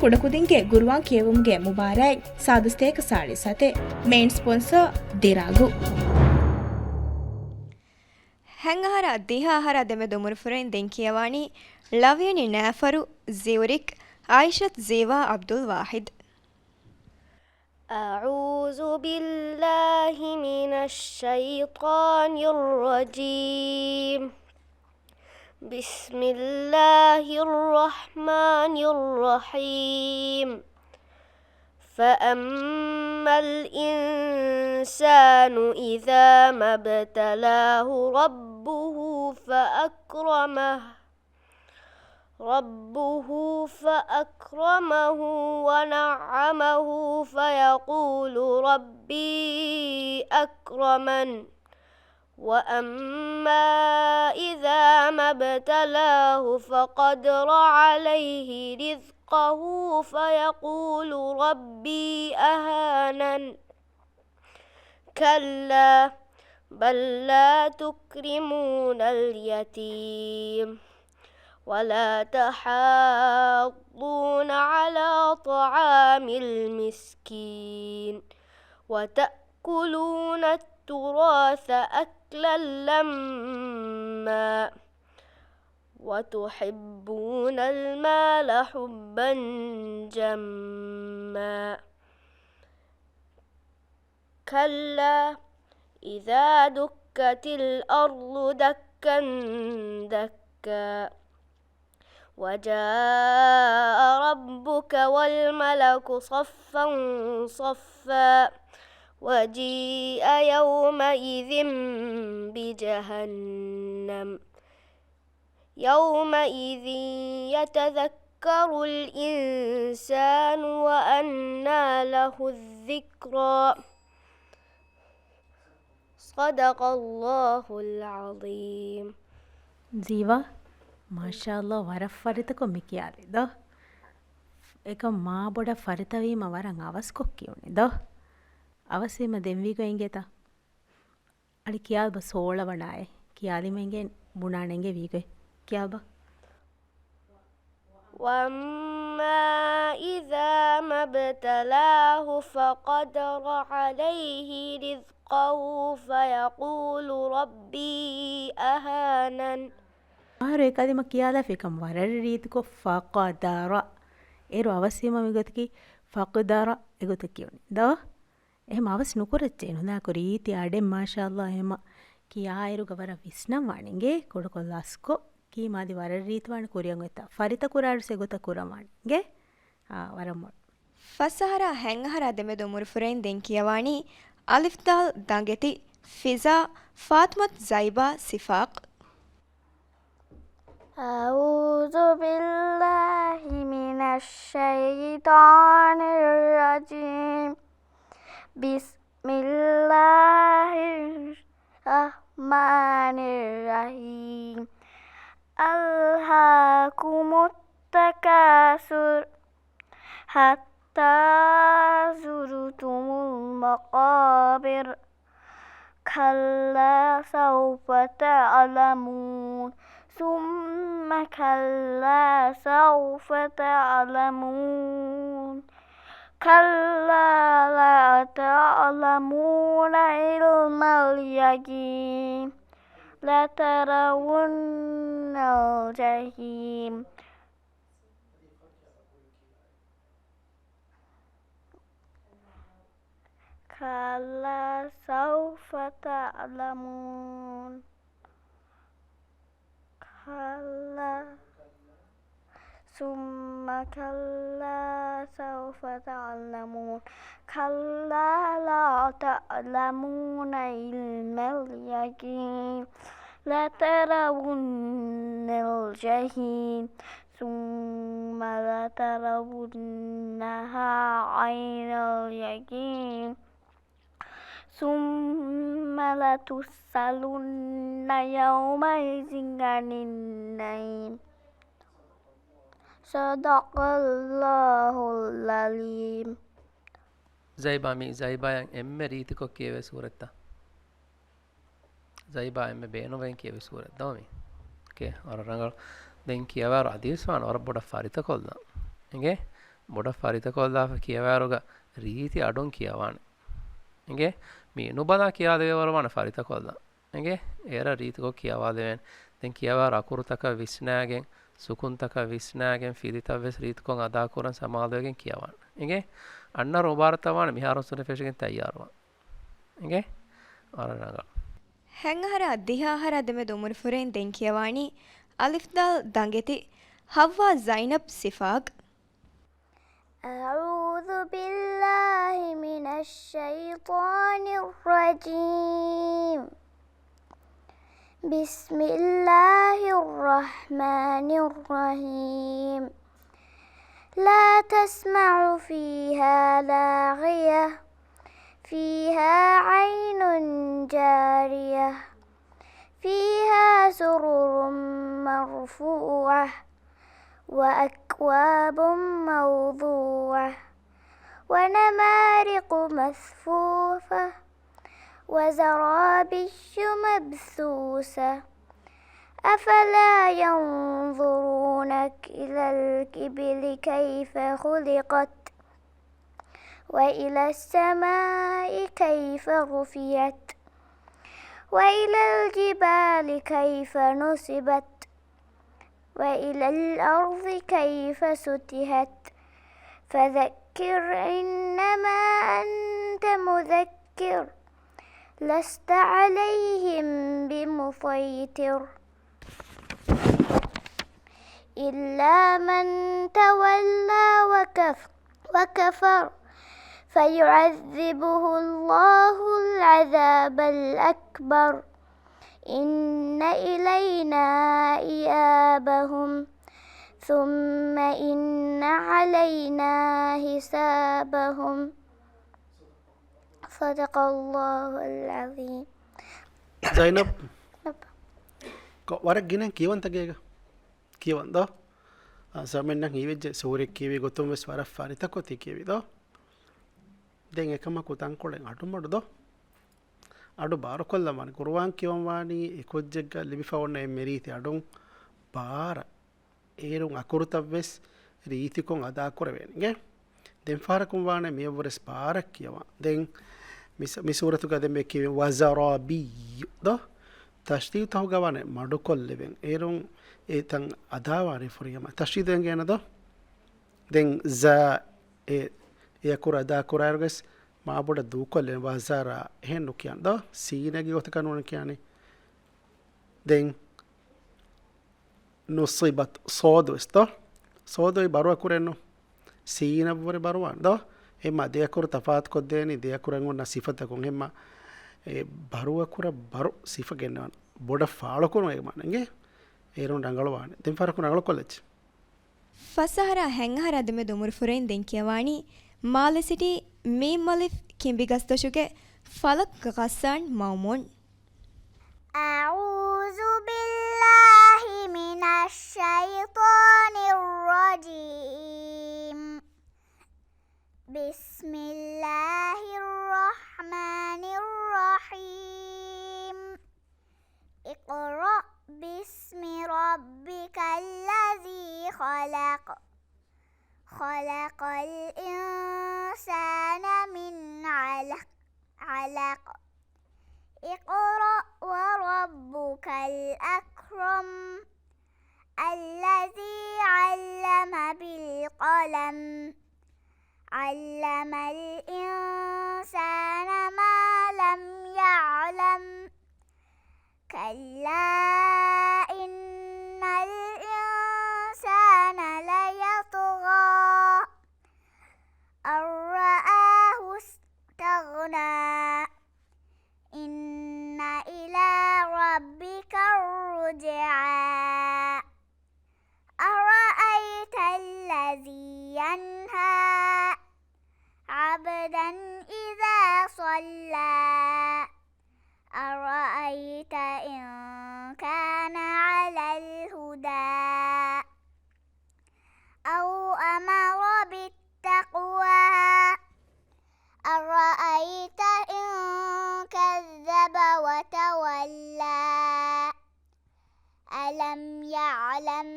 ಕುಡಕುದಿಂಗೆ ಗುರುವಾಂ ಕೇವುಂಗೆ ಮುಬಾರೈ ಸಾದುಸ್ತೇಕ ಸಾಳಿ ಸತೆ ಮೇನ್ ಸ್ಪಾನ್ಸರ್ ದಿರಾಗು ಹೆಂಗಹರ ದಿಹಾಹರ ದೆಮೆ ದುಮುರುಫುರೆನ್ ದೆಂಕಿಯವಾಣಿ ಲವ್ಯನಿ ನಾಫರು ಜಿವರಿಕ್ ಆಯಿಷತ್ ಜೇವಾ ಅಬ್ದುಲ್ ವಾಹಿದ್ أعوذ بالله من الشيطان الرجيم بسم الله الرحمن الرحيم فأما الإنسان إذا ما ابتلاه ربه ونعمه فيقول ربي أكرمن وأما إذا ما ابتلاه فقدر عليه رزقه فيقول ربي أهانن كلا بل لا تكرمون اليتيم ولا تحاضون على طعام المسكين وتأكلون التراث أكلا لما وتحبون المال حبا جما كلا إذا دكت الأرض دكا دكا وجاء ربك والملك صفا صفا وجيء يومئذ بجهنم يومئذ يتذكر الإنسان وأنى له الذكرى صدق الله العظيم ಜೀವಾ ಮಾಷಾಅಲ್ಲಾ ವರ ಫರಿತಕೊ ಮಿಕಿಯಾಲಿ ದ ಏಕ ಮಾ ಬೊಡ ಫರಿತವೀಮ ವರಂ ಅವಸ್ ಕೊಕ್ಕಿಯುನಿ ದ ಅವಸೀಮ ದೆಂವಿಗೊ ಎಂಗೆತ ಅಡಿ ಕಿಯಾಲ್ ಬ ಸೋಳವಣಾಯೆ ಕಿಯಾಲಿ ಮೆಂಗೆ ಬುಣಾಣೆಂಗೆ ವೀಗೊ ಕಿಯಾಲ್ ಬ وأما إذا ما ابتلاه فقدر عليه رزقه فيقول ربي أهانن ආර ඒකදිම කියාලා ෆිකම් වරර රීතිකො ෆකදර ඒරු අවසීම මිගතකි ෆකදර එගොත කියුනි ද එහෙම අවස් නුකරච්චේ නුනා කො රීති අඩෙන් මාෂාඅල්ලා එහෙම කියා ඒරු ගවර විස්නම් වණිගේ කොඩකොල්ලාස්කො කී මාදි වරර රීති වණ කුරියන් වෙත ෆරිත කුරාරු සෙගොත කුරවණිගේ වරම ಫಸಹರ ಹೆಂಗಹರ ದೆಮೆ ದುಮುರುಫುರೆನ್ ದೆಂಕಿಯವಾಣಿ ಅಲಿಫ್ ದಾಲ್ ದಂಗೆತಿ ಫಿಜಾ ಫಾತ್ಮತ್ ಜೈಬಾ ಸಿಫಾಕ್ أعوذ بالله من الشيطان الرجيم بسم الله الرحمن الرحيم ألهاكم التكاثر حتى زرتم المقابر كلا سوف تعلمون ثم كلا سوف تعلمون كلا لا تعلمون علم اليقين لترون الجحيم كلا سوف تعلمون كلا ثم كلا سوف تعلمون كلا لا تعلمون علم اليقين لترون الجحيم ثم لترونها عين اليقين ثم لتسألن يومئذ عن النعيم صدق الله العليم زيبا مي زيبا ام ريتكو كيوي سورتا زيبا ام بينو وين كيوي سورتا دومي اوكي اور رنگل دين كيوا حديث وان اور بڑا فاريتا كولدا انگه බොඩ ෆරිතකොල්දාෆ කියවෑරුග රීති අඩුන් කියවාන එගේ මේ නුබදා කියා දෙවරවන ෆරිතකොල්දා එගේ ඒර රීතිකො කියවා දෙවෙන් දැන් කියවා අකුරුතක විස්නෑගෙන් සුකුන්තක විස්නෑගෙන් ෆිරිතවස් රීතිකොන් අදා කරන් සමාදයෙන් කියවන්න එගේ අන්න රෝබාර්තවාන මිහාරොස්සුන ෆෙෂගෙන් තයාරවා එගේ අරනගා ಹೆಂಗಹರ ದಿಹಾಹರ ದೆಮೆ ದೊಮುರು ಫುರೆನ್ ದೆನ್ ಕಿಯವಾಣಿ ಅಲಿಫ್ ದಾಲ್ ದಂಗೆತಿ ಹವ್ವಾ ಝೈನಬ್ ಸಿಫಾಗ್ أعوذ بالله من الشيطان الرجيم بسم الله الرحمن الرحيم لا تسمع فيها لاغية فيها عين جارية فيها سرر مرفوعة وأكواب موضوعة ونمارق مثفوفة وزرابي مبثوثة أفلا ينظرون إلى الإبل كيف خلقت وإلى السماء كيف رفعت وإلى الجبال كيف نصبت وإلى الأرض كيف سطحت فذكر إنما أنت مذكر لست عليهم بمسيطر إلا من تولى وكفر فيعذبه الله العذاب الأكبر إن إلينا إيابهم ثم إن علينا حسابهم صدق الله العظيم زينب ورق جنان كيوان تجيجا كيوان ده زماننا هيوج سوري كيوي قطوم بس ورا فاري تكو تي كيوي ده دين كما كوتان كولين أدو مرد ده أدو بارو كل مان قروان كيوان واني إكوججا اللي بيفاونا مريتي أدو بار إيرون أكورتا بس ريتي كون أدا كوربين إيه دين فاركم وانا ميورس بارك كيوان دين مسورة كده مكيوي وزرابي ده تشتيو تهو غوانه مادو كل لبين إيرون إتن أداواري فريما تشتيو دين ده دين زا يكورا دا كورارغس ما بودا دو كل وزارا هنو كيان ده سيناغي وتكانون كياني دين نصيبت صودو استا صودو بارو كورنو سينا بوري باروان ده එම දෙයකුර තෆාත් කොද්දේනි දෙයකුරන් වන්න සිෆතකුන් එම බරුවකුර බරු සිෆ ගෙන්නවන බොඩ ෆාලකුණු ඒමනගේ ඒරුන් ඩංගලවාන දෙන් ෆරකුණ අගල කොල්ලෙච් ಫಸಹರ ಹೆಂಗಹರ ದೆಮೆ ದೊಮುರು ಫುರೆನ್ ದೆನ್ ಕಿಯವಾಣಿ ಮಾಲೆ ಸಿಟಿ ಮೀಮ್ ಮಲಿಫ್ ಕಿಂಬಿಗಸ್ತಶುಗೆ ಫಲಕ್ ಗಸ್ಸಾನ್ ಮೌಮುನ್ أعوذ بالله من الشيطان الرجيم بسم الله الرحمن الرحيم اقرأ باسم ربك الذي خلق خلق الإنسان من علق اقرأ وربك الأكرم الذي علم بالقلم علم الإنسان ما لم يعلم كلا إن الإنسان ليطغى أن رآه استغنى إن إلى ربك الرجعى أرأيت الذي ينهى عبدا إذا صلى أرأيت إن كان على الهدى أو أمر بالتقوى أرأيت إن كذب وتولى ألم يعلم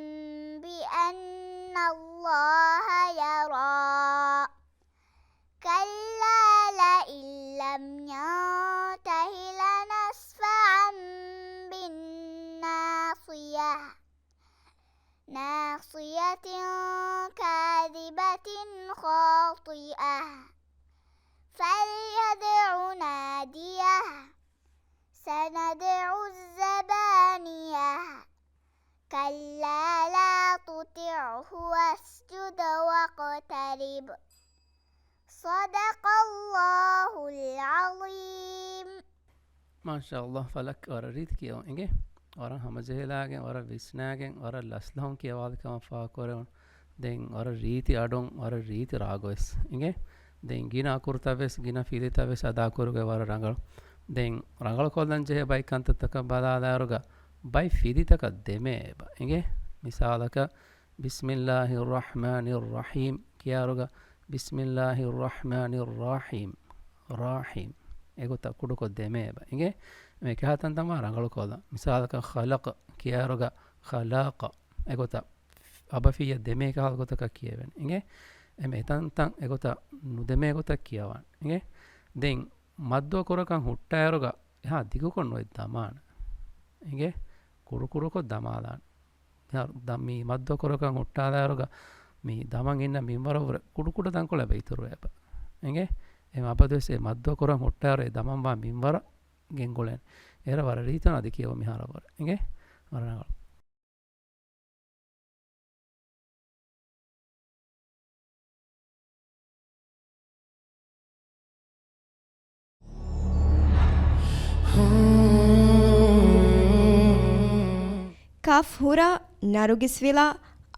بأن الله يرى فليدع ناديه سندع الزبانية كلا لا تطعه واسجد واقترب صدق الله العظيم ಮಾಶಾ ಅಲ್ಲಾಹ್ ಫಲಕ್ ಅವರ ರೀತಿ ಕಿಯವ ಹಿಂಗೆ ಅವರ ಹಮಜೆಲಾಗೆ ಅವರ ವಿಸ್ನಾಗೆ ಅವರ ಲಸ್ಲಹಂ ಕಿಯವಾದಕಮ ಫಾಕೊರೆವನ್ ದೆನ್ ಅವರ ರೀತಿ ಅಡೊಂ ಅವರ ರೀತಿ ರಾಗೋಸ್ ಹಿಂಗೆ ದೆನ್ ಗಿನ ಅಕುರ್ತಾವೆಸ್ ಗಿನ ಫಿಲಿತಾವೆಸ್ ಅದಾ ಕೊರುಗೆ ಅವರ ರಂಗಳು ದೆನ್ ರಂಗಳು ಕೊಲ್ಲನ್ ಜೆ ಬೈ ಕಂತತಕ ಬದಾದಾರುಗ ಬೈ ಫಿದಿತಕ ದೆಮೇಬ ಹಿಂಗೆ ಮಿಸಾಲಕ ಬಿಸ್ಮಿಲ್ಲಾಹಿರ್ ರಹ್ಮಾನಿರ್ ರಹೀಮ್ ಕಿಯಾರುಗ ಬಿಸ್ಮಿಲ್ಲಾಹಿರ್ ರಾಹಿಮ್ ರಾಹಿಮ್ ಎಗುತ್ತ ಕುಡುಕೊ ದೆಮೇಬ ಹಿಂಗೆ ಮೇ ಕಹತನ್ ತಮ ರಂಗಳು ಕೋದ ಮಿಸಾಲಕ ಖಲಕ್ ಕಿಯಾರುಗ ಖಲಾಕ ಎಗುತ್ತ ಅಬಫಿಯ ದೆಮೇ ಕಹಲ್ ಗೊತಕ ಕಿಯವೆನ್ ಹಿಂಗೆ ಎಮೆ ತನ್ ಎಗುತ್ತ ನುದೆಮೇ ಗೊತ ಕಿಯವನ್ ಹಿಂಗೆ ದೆನ್ ಮದ್ದೋ ಕೊರಕಂ ಹುಟ್ಟಾರುಗ ಯಾ ದಿಗು ಕೊಂಡು ದಮಾನ ಹಿಂಗೆ ಕುರುಕೊ ದಮಾದಾನ್ ಮೀ ಮದ್ದೋ ಕೊರಕಂ ಹುಟ್ಟಾದಾರುಗ ಮೀ ದಮಂ ಇನ್ನ ಮಿಂಬರವರ ಕುಡುಕುಡ ತಂಕೊಳೆ ಬೈತರು ಏಪ ಹಿಂಗೆ එම අපදෙසේ මද්දෝ කොරම් හොට්ටාරේ දමම්බා මින්වර ගෙන්ගොලෙන් එර වර රීතන අධි කියව මිහාරවර ඉගේ වරනගල ಕಾಫ್ ಹುರಾ ನರುಗಿಸ್ವಿಲಾ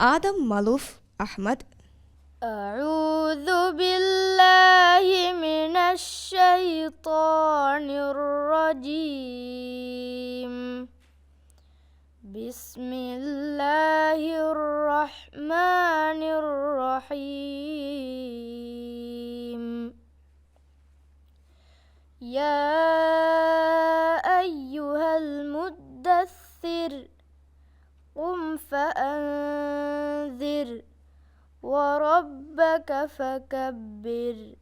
ಆದಮ್ ಮಲೂಫ್ ಅಹ್ಮದ್ أعوذ بالله من الشيطان الرجيم بسم الله الرحمن الرحيم يا أيها المدثر قم فأنذر وربك فكبر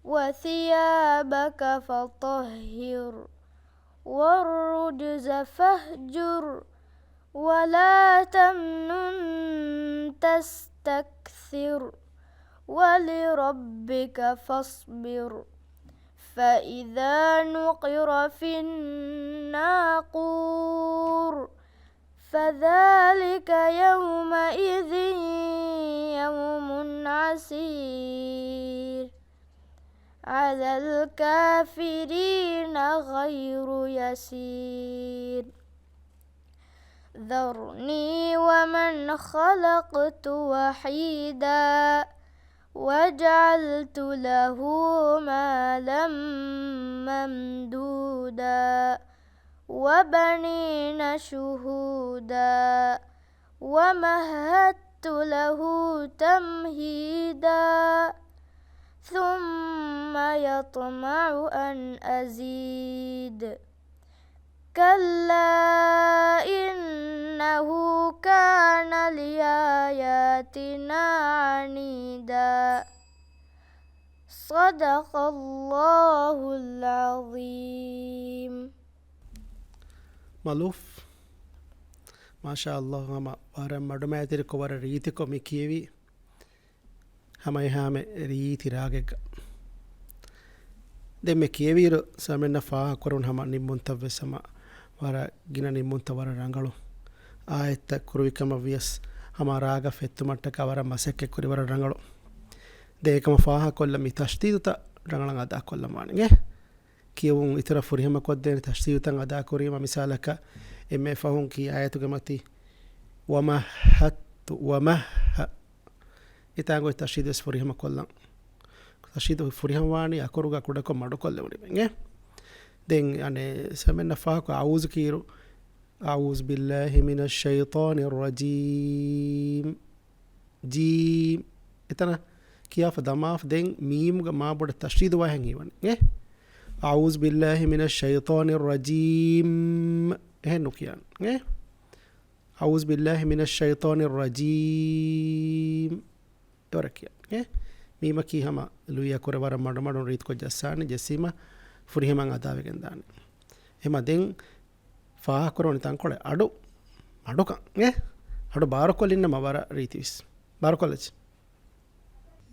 وثيابك فطهر والرجز فاهجر ولا تمنن تستكثر ولربك فاصبر فإذا نقر في الناقور فذلك يومئذ يوم عسير على الكافرين غير يسير ذرني ومن خلقت وحيدا وجعلت له مالا ممدودا وبنين شهودا ومهدت له تمهيدا ثم يطمع أن أزيد كلا إنه كان لآياتنا عنيدا صدق الله العظيم ಮಲೂಫ್ ಮಾಶಾ ಅಲ್ಲಾಹ್ ಹಮ ವರ ಮಡುಮ್ಯಾತಿರಿಕೊ ವರ ರೀತಿಕೊ ಮಿ ಕಿಯವಿ ಹಮ ಹಾಮೆ ರೀತಿ ರಾಗೆಗ್ಗ ದೆಮ್ಮೆ ಕಿಯವೀರು ಸಮೆನ್ನ ಫಾ ಕೊರುನ್ ಹಮ ನಿಮ್ಮುಂತವ್ವೆ ಸಮ ವರ ಗಿನ ನಿಮ್ಮುಂತ ವರ ರಂಗಳು ಆಯತ್ತ ಕುರುವಿಕಮ ವಿಯಸ್ ಹಮ ರಾಗ ಫೆತ್ತು ಮಟ್ಟಕ ಅವರ ಮಸಕ್ಕೆ ಕುರಿವರ ರಂಗಳು ದೇಕಮ ಫಾಹ ಕೊಲ್ಲ ಮಿ ತಶ್ತೀದುತ ರಂಗಳಂಗ ಅದಾ ಕೊಲ್ಲ ಮಾಣಿಗೆ කියවුන් ඉතර ෆුරිහම කොද්දෙන තස්තීතන් අදා කුරීම මිසාලක එමෙ ෆහුන් කී ආයතුග මති වමහ ඉතාංගො තස්තීදස් ෆුරිහම කොල්ලන් තස්තීද ෆුරිහම වාණි අකුරුග කුඩක මඩ කොල්ලෙවනි මෙංගේ දෙන් අනේ සමෙන්න ෆාක අවුස් කීරු අවුස් බිල්ලාහි මිනෂ් ෂයිතානිර් රජීම් ජීම් එතන කියාෆ දමාෆ් දෙන් මීම්ග මා බොඩ තස්තීද වහෙන් හිවන්නේ නේ أعوذ بالله من الشيطان الرجيم هنوكيان أعوذ بالله من الشيطان الرجيم يوركيان ميما كي هما لويا كورا ورا مادو ريت كو جسان جسيما فريهما غداوي گندان هما دين فا كورون تان كوله أدو أدو كان أدو بارو كولين ما ورا ريتيس بارو كولج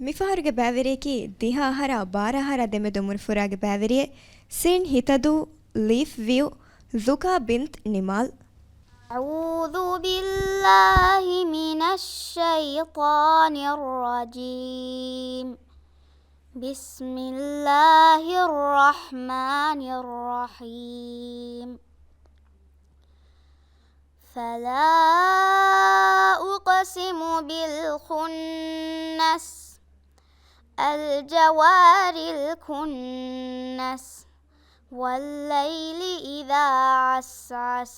ಮಿಫಾರುಗೆ ಬ್ಯಾವೆರಿಯಕಿ ದಿಹಾಹರ ಬಾರಹರ ದೆಮೆದು ಮುರ್ಫುರಾಗೆ ಬ್ಯಾವೆರಿಯೆ ಸಿನ್ ಹಿತದು ಲೀಫ್ ವ್ಯೂ ಝುಕಾ ಬಿಂತ್ ನಿಮಾಲ್. أعوذ بالله من الشيطان الرجيم. بسم الله الرحمن الرحيم. فلا أقسم بالخنس الجوار الكنس والليل إذا عسعس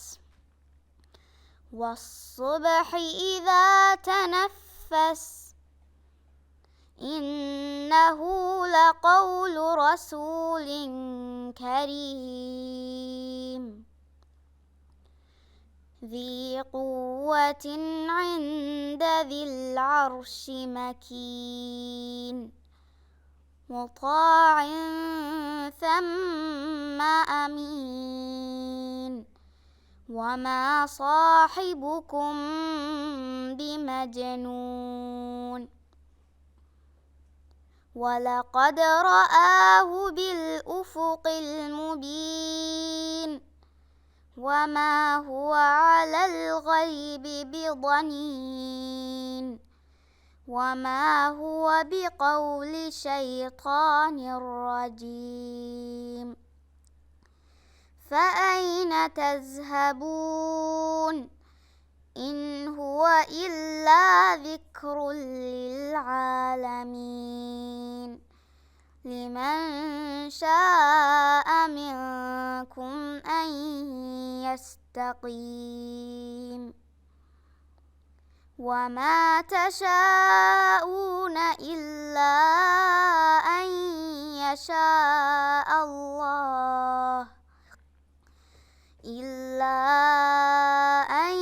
والصبح إذا تنفس إنه لقول رسول كريم ذي قوة عند ذي العرش مكين مطاع ثم أمين وما صاحبكم بمجنون ولقد رآه بالأفق المبين وما هو على الغيب بضنين وما هو بقول شيطان رجيم فأين تذهبون إن هو إلا ذكر للعالمين لمن شاء منكم أن يستقيم وما تشاءون إلا أن يشاء الله إلا أن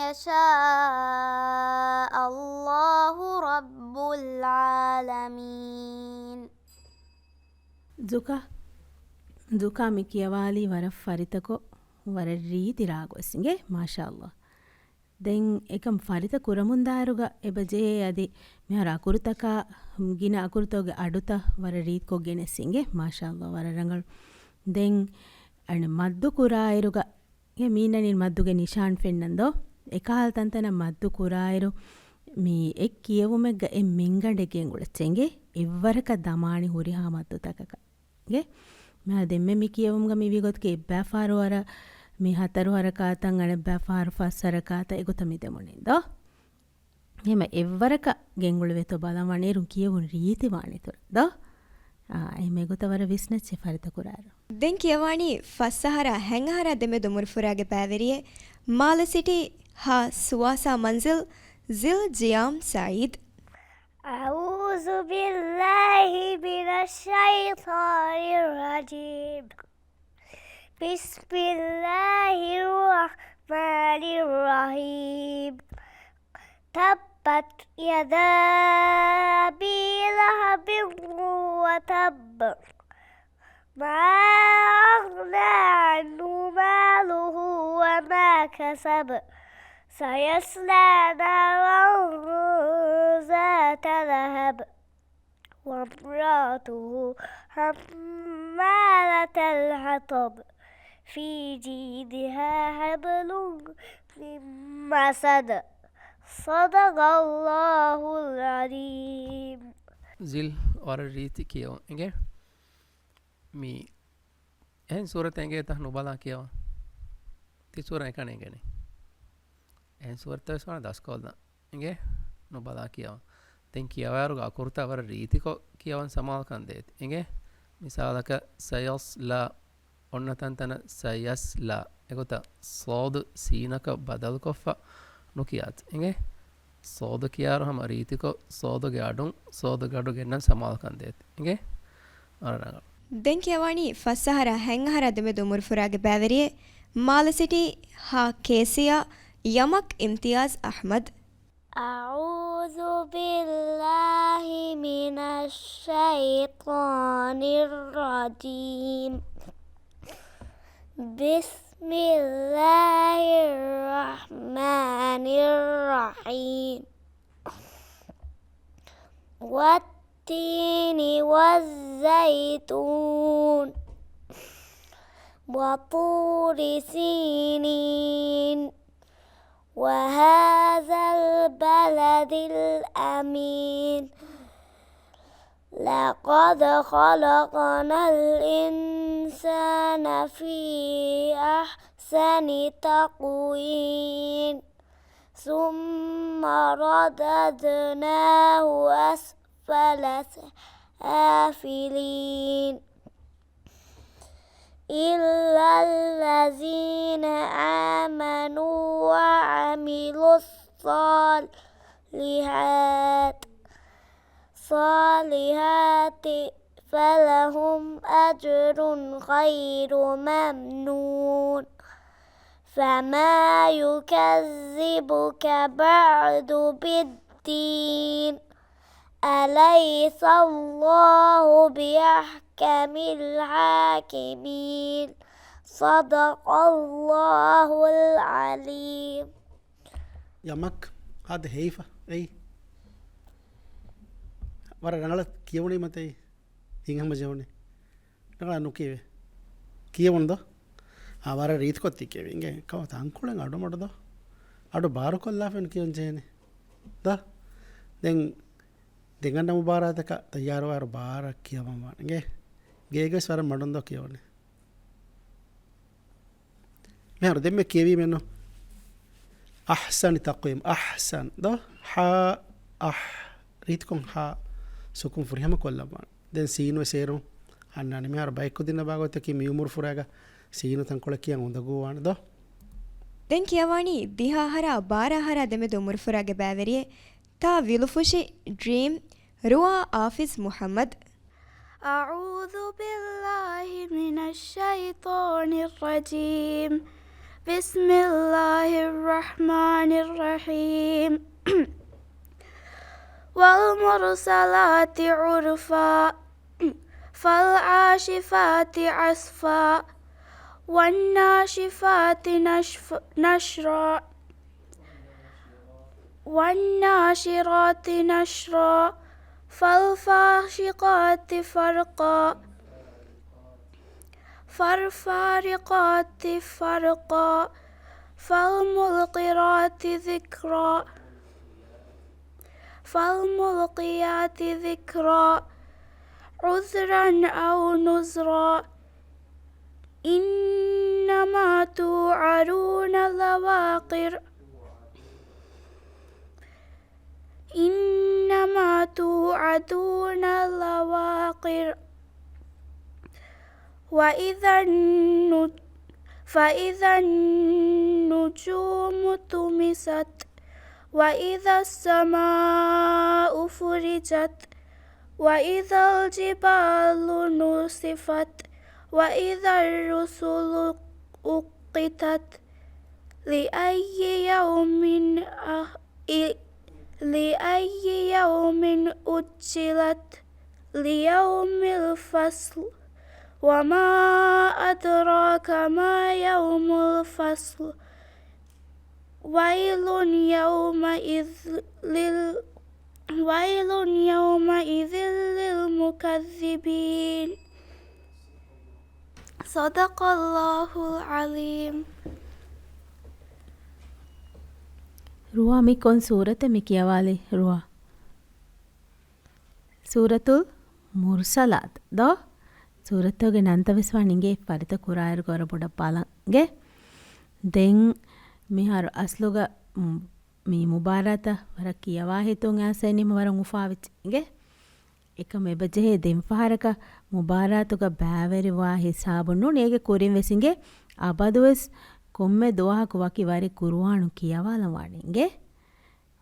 يشاء الله رب العالمين. ದುಕಾ ಮಿಕಿಯವಾಲಿ ವರ ಫರಿತಕೊ ವರ ರೀತಿ ರಾಗೊಸ್ಸಿಂಗೆ ಮಾಶಾ ಅಲ್ಲಾಹ್. ದೆನ್ ಏಕಂ ಫರಿತ ಕುರಮುಂದಾರುಗ ಎಬಜೇ ಅದಿ ಮೆಹರ ಅಕುರುತಕ ಗಿನ ಅಕುರುತೋಗೆ ಅಡುತ ವರ ರೀತ್ ಕೊಗ್ಗೆನೆಸ್ಸಿಂಗೆ ಮಾಶಾ ಅಲ್ಲಾಹ್ ವರ ರಂಗಳು. ದೆನ್ ಅಣ್ಣ ಮದ್ದು ಕುರಾಯಿರುಗ ಮೀನನಿನ್ ಮದ್ದುಗೆ ನಿಶಾನ್ ಫೆನ್ನಂದೋ ಎಕಾಲ್ ತಂತನ ಮದ್ದು ಕುರಾಯಿರು ಮೀ ಎಕ್ ಕಿಯವುಮೆಗ್ಗ ಎ ಮಿಂಗಂಡೆಗೆ ಉಳಚ್ಚೆಂಗೆ ಇವ್ವರಕ ದಮಾಣಿ ಹುರಿಹಾ ಮದ್ದು ತಕಗೆ ಮೆ ದೆಮ್ಮೆ ಮಿ ಕಿಯವುಮ್ಗ ಮಿ ವಿಗೊತ್ಗೆ ಎಬ್ಬಾಫಾರು ವರ ಮಿ ಹತರು ಹರಕಾತಂ ಅಣೆ ಬ್ಯಾಫಾರು ಫಸ್ ಹರಕಾತ ಎಗುತ ಮಿ ದೆಮುಣಿಂದೋ ಎಮ ಎವ್ವರಕ ಗೆಂಗುಳುವೆತೊ ಬಲವಣೇರು ಕಿಯವುನ್ ರೀತಿ ವಾಣಿತುರದೋ ಎಮೆ ಗೊತ್ತವರ ವಿಸ್ನಚ್ಚೆ ಫರಿತ ಕುರಾರು. ದೆನ್ ಕಿಯವಾಣಿ ಫಸ್ಸಹರ ಹೆಂಗಹರ ದೆಮೆದು ಮುರ್ಫುರಾಗೆ ಬ್ಯಾವೆರಿಯೆ ಮಾಲ ಸಿಟಿ ಹಾ ಸುವಾಸಾ ಮಂಜಿಲ್ ಜಿಲ್ ಜಿಯಾಮ್ ಸঈದ್. أعوذ بالله من الشيطان الرجيم. بسم الله الرحمن الرحيم. تبت يدا أبي لهب وتب ما أغنى عنه ماله وما كسب سيصلى نارا ذات لهب وامرأته حمالة الحطب في جيدها حبل من مسد صدق الله العظيم. ಜಿಲ್ ವರ ರೀತಿ කියව ಎಂಗೆ ಮೀ එහෙන් සූරත ಎಂಗೆ ತ ನುಬಲಾ කියව ತಿ ಸೂರ එකනේ ಎಂಗೆනේ එහෙන් සූරත සවන දස්කොල්ද ಎಂಗೆ ನುಬಲಾ කියව ತೆಂ කියවරුಗ ಅಕುರ್ತ ವರ ರೀತಿಕೊ කියවන් ಸಮಾಲ್ ಕಂದೇತಿ ಎಂಗೆ ಮಿಸಾಲಕ ಸಯಸ್ಲಾ ಒನ್ನ ತಂತನ ಸಯಸ್ಲಾ ಎಗೊತ ಸೋದ್ ಸೀನಕ ಬದಲ್ ಕೊಫ ನುಕಿಯಾತ್ ಎಂಗೆ ಸೋದ ಕಿಯಾರು ಹಮ ರೀತಿಕೊ ಸೋದಗೆ ಅಡುಂ ಸೋದ ಗಡುಗೆ ನನ್ ಸಮಾಲ್ ಕಂದೇತಿ ಎಂಗೆ ಅರರಂಗ. ದೆನ್ ಕಿಯವಾಣಿ ಫಸ್ಸಹರ ಹೆಂಗಹರ ದೆಮೆದು ಮುರ್ಫುರಾಗೆ ಬ್ಯಾವೆರಿಯೆ ಮಾಲ ಸಿಟಿ ಹಾ ಕೇಸಿಯಾ ಯಮಕ್ ಇಮ್ತಿಯಾಜ್ ಅಹ್ಮದ್. أعوذ بالله من الشيطان الرجيم. بسم الله الرحمن الرحيم. والتين والزيتون وطور سينين وهذا البلد الأمين لقد خلقنا الإنسان في أحسن تقويم ثم رددناه أسفل سافلين إلا الذين آمنوا وعملوا الصالحات فلهم أجر غير ممنون فما يكذبك بعد بالدين أليس الله بأحكم الحاكمين صدق الله العليم. යමක් අද හේෆ එයි වර රඟල කියවුණේ මතයි ඉංගම ජවුනේ රඟල නුකේවේ කියවුණද ආවර රීත් කොත්ති කියවෙන්ගේ කව තංකුලෙන් අඩු මඩද අඩු බාර කොල්ලාෆෙන් කියන් ජේනේ ද දැන් දෙගන්න මුබාරාතක තයාරවාර බාරක් කියවමගේ ගේගස් වර මඩුන්ද කියවනේ මෙහර දෙම කියවී මෙන්න أحسن تقويم أحسن ده ريتكم سكون فريهم كل ما دين سينو سيرو أنا نمي أربعة كدينا باقو تكي ميومور فراغا سينو تنقول كي عند جوان ده දැන් කියවani දිහා හරා බාර හරා දෙමෙ දුමුර ෆුරාගේ බෑවරියේ තා විලුෆුෂි ඩ්‍රීම් රුවා ආෆිස් මුහම්මද් أعوذ بالله من الشيطان الرجيم بسم الله الرحمن الرحيم والمرسلات عرفا فالعاشفات عصفا والناشفات نشرا والناشرات نشرا فالفاشقات فرقا فالفارقات فرقا فالملقيات ذكرا فالملقيات ذكرا عذرا أو نذرا إنما توعدون لواقع إنما توعدون لواقع فإذا النجوم طمست وإذا السماء فرجت وإذا الجبال نصفت وإذا الرسل أقتت لأي يوم أجلت ليوم الفصل وما أدراك ما يوم الفصل ويل يومئذ للمكذبين صدق الله العظيم. රුවා මිකොන් සූරත මිකියවාලේ රුවා සූරතුල් මුර්සලාත් දෝ සූරතෝගේ ನಂತವೆಸ್ವಾನಿಗೆ ಪರಿತ ಕುರಾಯರು ಗೊರ ಬುಡ ಪಾಲಂಗೆ ದೆನ್ ಮಿಹಾರು ಅಸ್ಲುಗ ಮೀ ಮುಬಾರತ ವರ ಕಿಯವಾ ಹಿತುಂ ಆಸೆನಿಮ ವರ ಮುಫಾವಿಚ್ಗೆ එක මෙබජෙහි දෙම්ෆහරක මුබාරාතුක බෑවරිවා හිසාබුන්නු නේගෙ කුරින් වෙසින්ගේ අබදුවස් කොම්මෙ දෝහක වකි වරි කුරුවාණු කියවාලවාණින්ගේ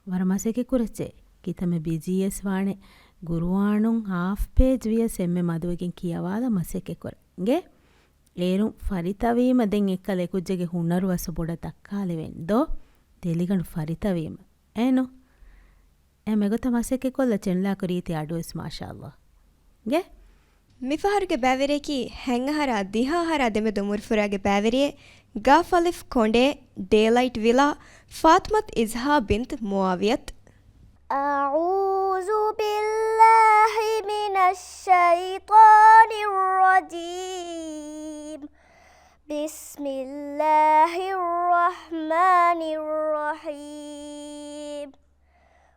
වරමසෙකි කුරච්චේ කිතම බිජීස් වාණෙ ගුරුවාණුන් හාෆ් පේජ් විය සෙම්මෙ මදුවකින් කියවාල මසෙකෙ කොරගේ ඒරුම් ෆරිතවීම දෙන් එක්කල එකුජ්ජගේ හුන්නරු වස බොඩ තක්කාලෙවෙන් දෝ දෙලිගණු ෆරිතවීම ඒනු එමෙගොත මසෙකෙ කොල්ල චෙන්ලාක රීති අඩුවස් මාෂාල්ලා ගේ ಮಿಫಹರುಗೆ ಬ್ಯಾವೆರೇಕಿ ಹೆಂಗಹರ ದಿಹಾಹರ ದೆಮೆ ದುಮುರ್ಫುರಾಗೆ ಬ್ಯಾವೆರಿಯೆ ಗಾಫಲಿಫ್ ಕೊಂಡೆ ಡೇಲೈಟ್ ವಿಲಾ ಫಾತ್ಮತ್ ಇಜ್ಹಾ ಬಿಂತ್ ಮುಆವಿಯತ್ أعوذ أعوذ بالله من الشيطان الرجيم بسم الله الرحمن الرحيم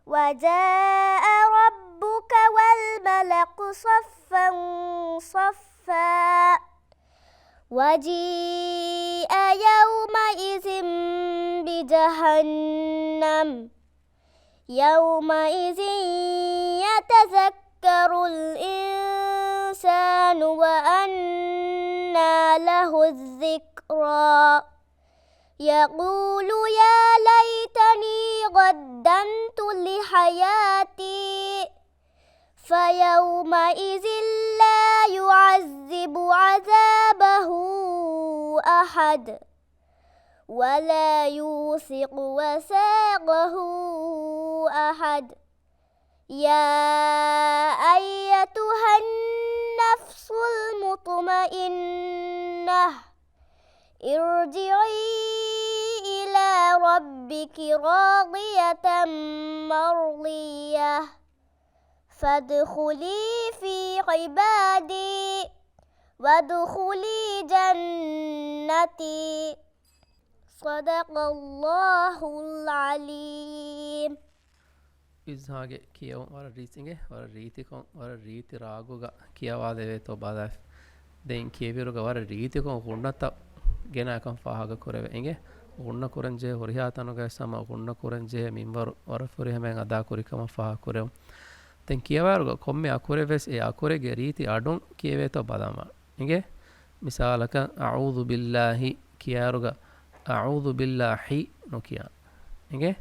وجاء ربك والملك صفا صفا وجيء يومئذ بجهنم يومئذ يتذكر الإنسان وأنى له الذكرى يقول يا ليتني قدمت لحياتي فيومئذ لا يعذب عذابه أحد ولا يوثق وثاقه أحد يا أيتها النفس المطمئنة ارجعي إلى ربك راضية مرضية فادخلي في عبادي وادخلي جنتي صدق الله العليم ඉස්හාගේ කියවුම් වර රීතිගේ වර රීතිකොන් වර රීති රාගුග කියවා දෙවේ තෝ බාදා දෙන් කියවිරුග වර රීතිකොන් හුන්නත ගෙනකම් ෆාහග කරවේ එගේ උන්න කුරංජේ හොරියාතනුගේ සම උන්න කුරංජේ මින්වර වර ෆුරිහමෙන් අදා කුරිකම ෆාහ කරෙම් දෙන් කියවරුග කොම්මේ අකුරේ වෙස් ඒ අකුරේගේ රීති අඩුන් කියවේ තෝ බදාම එගේ මිසාලක අඋදු බිල්ලාහි කියාරුග අඋදු බිල්ලාහි නොකියා එගේ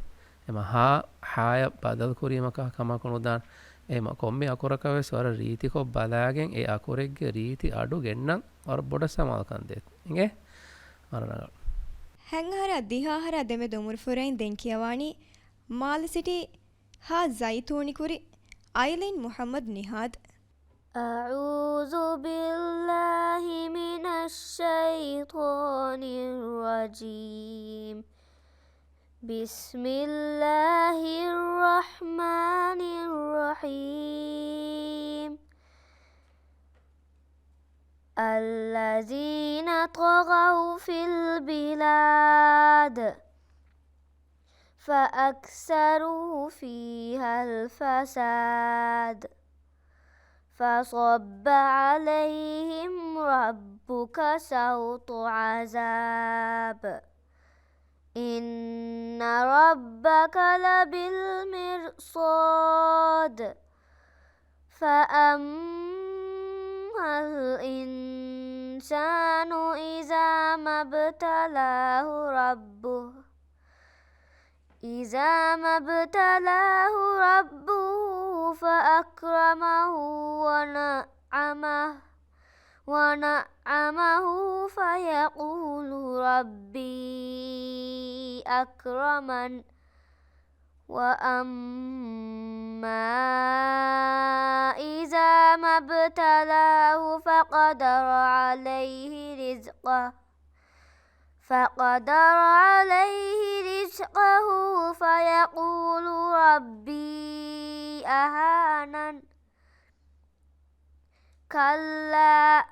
එම හාය බදල් කුරීමක කමකුණු දාන එම කොම්මේ අකුරකවේ ස්වර රීතිකො බලාගෙන් ඒ අකුරෙක්ගේ රීති අඩු ගෙන්නම් වර බොඩ සමාල්කන් දෙත් ඉගේ අරනග හැංහර දිහාහර දෙමෙ දුමුරු ෆුරයින් දෙන් කියවානි මාල සිටි හා සයිතූනි කුරි අයිලින් මුහම්මද් නිහාද් أعوذ بالله من الشيطان الرجيم بسم الله الرحمن الرحيم الذين طغوا في البلاد فأكثروا فيها الفساد فصب عليهم ربك سوط عذاب إن ربك لبالمرصاد فأما الإنسان إذا ما ابتلاه ربه فأكرمه ونعمه فيقول ربي أكرمن وأما إذا ما ابتلاه فقدر عليه رزقه فيقول ربي أهانن كلا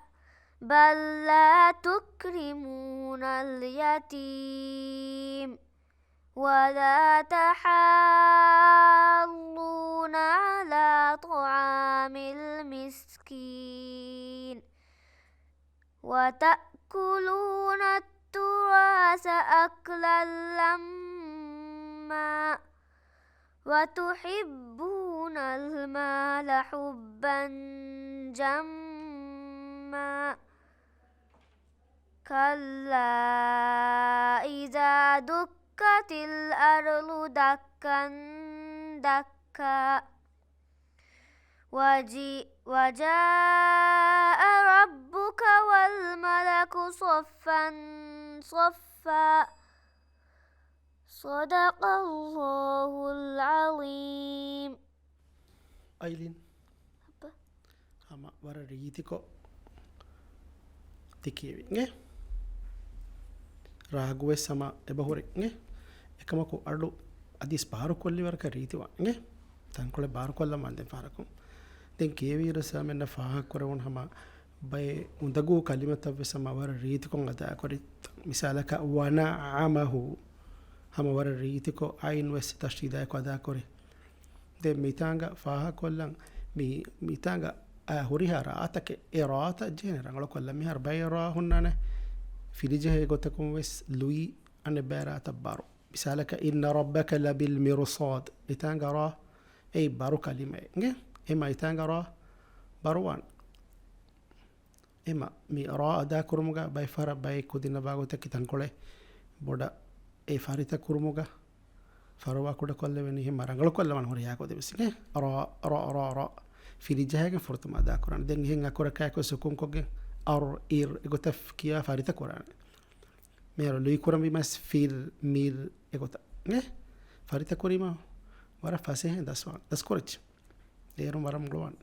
بل لا تكرمون اليتيم ولا تحاضون على طعام المسكين وتأكلون التراث أكلا لما وتحبون المال حبا جما كلا إذا دكت الأرض دكا دكا وجاء ربك والملك صفا صفا صدق الله العظيم අයිලින් හම වර රීතිකො තිකියවිගේ රාගුවේ සම එබහුරෙක්ගේ එකමකු අඩු අදිස් පාරු කොල්ලිවරක රීතිවන්ගේ තංකොල බාර කොල්ලම අන්දෙන් ෆාරකුම් දැන් කියවීර සාමෙන්න ෆාහක් කරවුන් හම බයි උඳගු කලිමතව සමවර රීතිකොන් අදා කොරිත් මිසාලක වනඅමහු හමවර රීතිකෝ අයින් වෙස් තෂ්දීදා කොදා කොරි දැන් මිතාංග ෆාහක් කොල්ලන් මිතාංග හුරිහා රාතක ඒ රාත ජේන රංගල කොල්ල මිහර බයි රා හුන්නනේ ෆිරිජේ ගොතකුම් වෙස් ලුයි අනේ බෑරා තබ්බාරු මිසාලක ඉන්න රබ්බක ලබිල් මිර්සාද් මිතාංග රා ඒ බරු කලිමේ ගේ එම මිතාංග රා බරුවන් එම මි රා අදා කුරුමුග බයි ෆර බයි කුදින බාගොතක තංකොලේ බොඩ ඒ ෆරිත කුරුමුග ෆරවා කුඩ කොල්ල වෙනි හිම රංගල කොල්ල මන හොරියා කො දෙවිසිනේ රා ෆිරිජාගේ ෆොර්තුම අදා කරන දැන් හෙන් අකුර කයක සුකුම් කොගේ අර ඉර් එගොත කියා ෆරිත කරන මේර ලුයි කුරම් විමස් ෆිල් මිල් එගොත නේ ෆරිත කුරීම වර ෆසේ දස්වාන් දස් කොරච් ඒරුම් වරම් ගලවන්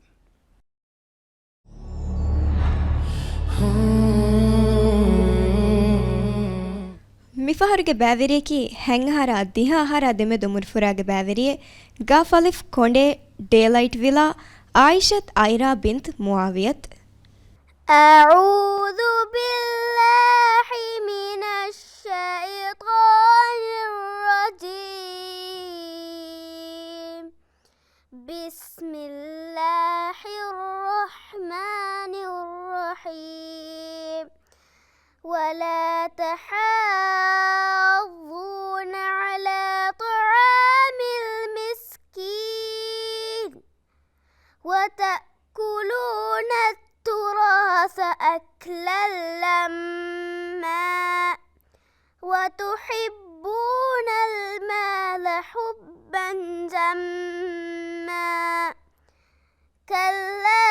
ಮಿಫಹರುಗೆ ಬ್ಯಾವೆರಿಯಕಿ ಹೆಂಗಹಾರ ದಿಹಾಹಾರ ದೆಮೆ ದೊಮುರ್ಫುರಾಗೆ ಬ್ಯಾವೆರಿಯೆ ಗಾಫಲಿಫ್ ಕೊಂಡೆ ಡೇಲೈಟ್ ವಿಲಾ ಆಯಿಷತ್ ಐರಾ ಬಿಂತ್ ಮುಆವಿಯತ್ أعوذ بالله من الشيطان الرجيم بسم الله الرحمن الرحيم ولا تحاضون على طعام المسكين وتأكلون التراث أكلا لما وتحبون المال حبا جما كلا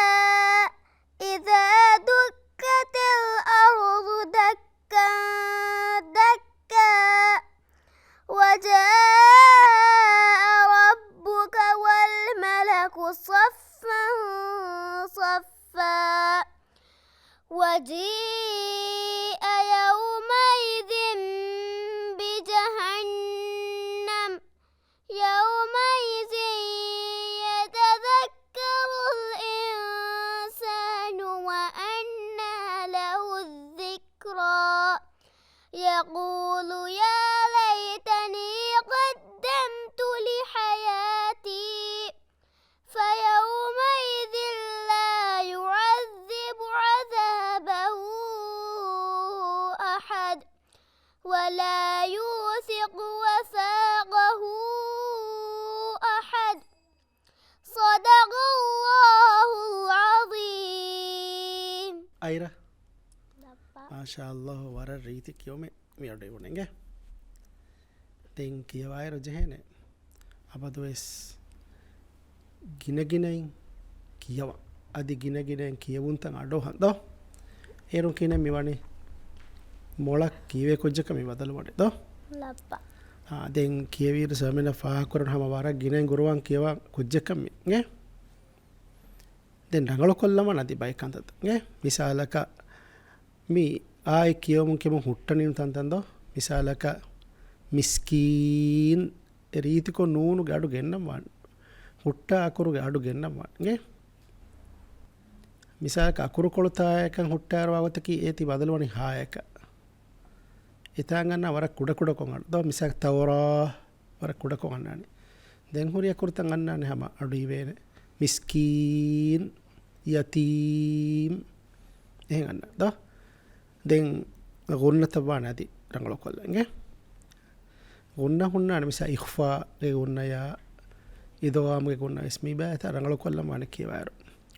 إذا دكت الأرض دكا دكا وجاء ربك والملك صفا صفا وجيء يومئذ بجهنم يومئذ يتذكر الإنسان وأنى له الذكرى يقول يا ليتني قدمت لحياتي فيومئذ لا يعذب عذابه أحد ولا يوثق وثاقه أحد صدق الله العظيم අයිර මාශාල්ලාහ් වර රීති කියොමේ මියඩේ වුණේගේ තෙන් කියවයිර ජෙහෙනේ අපදවස් ගිනගිනෙන් කියව අදි ගිනගිනෙන් කියවුන්තන් අඩෝ හන්දෝ ඒරුන් කියන මෙවනේ මොලක් කීවේ කොජ්ජක මේ වදල වඩේ දෝ ලප්පා දැන් කියවීර සමෙන ෆාහ කරන හැම වාර ගිනෙන් ගුරුවන් කියවා කොජ්ජක මේ දැන් රංගල කොල්ලම නදි බයි කන්තත් ගේ මිසාලක මේ ආයි කියවමුන් කෙම හුට්ටනින් තන්තන්දෝ මිසාලක මිස්කීන් රීතිකෝ නූනු ගඩු ගෙන්නම් වන් ಹುಟ್ಟ ಅಕುರುಗೆ ಅಡು ಗೆನ್ನಮ್ಮಗೆ ಮಿಸಾಕ ಅಕುರು ಕೊಳುತ್ತಾಯಕಂ ಹುಟ್ಟಾರವಾಗತಕಿ ಏತಿ ಬದಲವಣಿ ಹಾಯಕ ಇತಾಂಗನ್ನ ವರ ಕುಡ ಕುಡ ಕೊಂಗಣ ದೋ ಮಿಸಾಕ ತವರಾ ವರ ಕುಡ ಕೊಂಗಣ್ಣಾನಿ ದೆನ್ ಹುರಿಯ ಕುರ್ತಂ ಅಣ್ಣಾನಿ ಹಮ ಅಡು ಇವೇನೆ ಮಿಸ್ಕೀನ್ ಯತೀಮ್ එහෙන් අන්න දා දැන් ගොන්න තබානදී රංගල කොල්ලන්ගේ ගොන්න හුන්නාන මිසා ඉඛ්ෆා ගේ ගොන්නයා ඉදවාමගේ ගොන්න ඉස්මි බෑත රංගල කොල්ලම අනේ කියවාර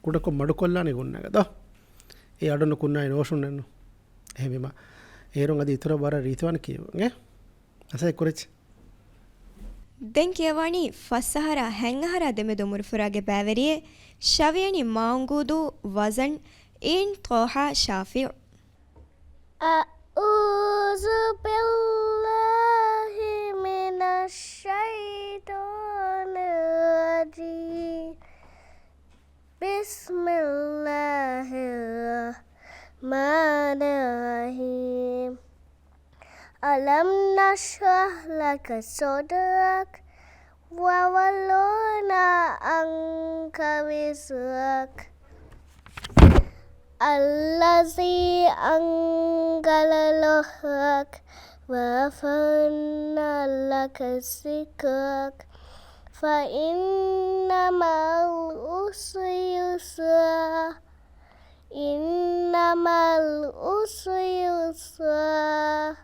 කුඩකො මඩු කොල්ලානේ ගොන්නක දා ඒ අඩන කුන්නයි නෝෂුන්නු එහෙමම ඒරුන් අද ඉතර බර රීතවන කියවගේ අසයි කුරච් ದೆನ್ ಕಿಯವಾಣಿ ಫಸ್ಸಹರ ಹೆಂಗಹರ ದೆಮೆ ದೊಮುರು ಫುರಾಗೆ ಬ್ಯಾವೆರಿಯೆ ಶವಿಯಣಿ ಮಾಂಗೂದು ವಜನ್ إن طه شافع أعوذ بالله من الشيطان الرجيم بسم الله الرحمن الرحيم ألم نشرح لك صدرك ووضعنا عنك وزرك الذي أنقل ظهرك ورفعنا لك ذكرك فإن مع العسر يسرا إن مع العسر يسرا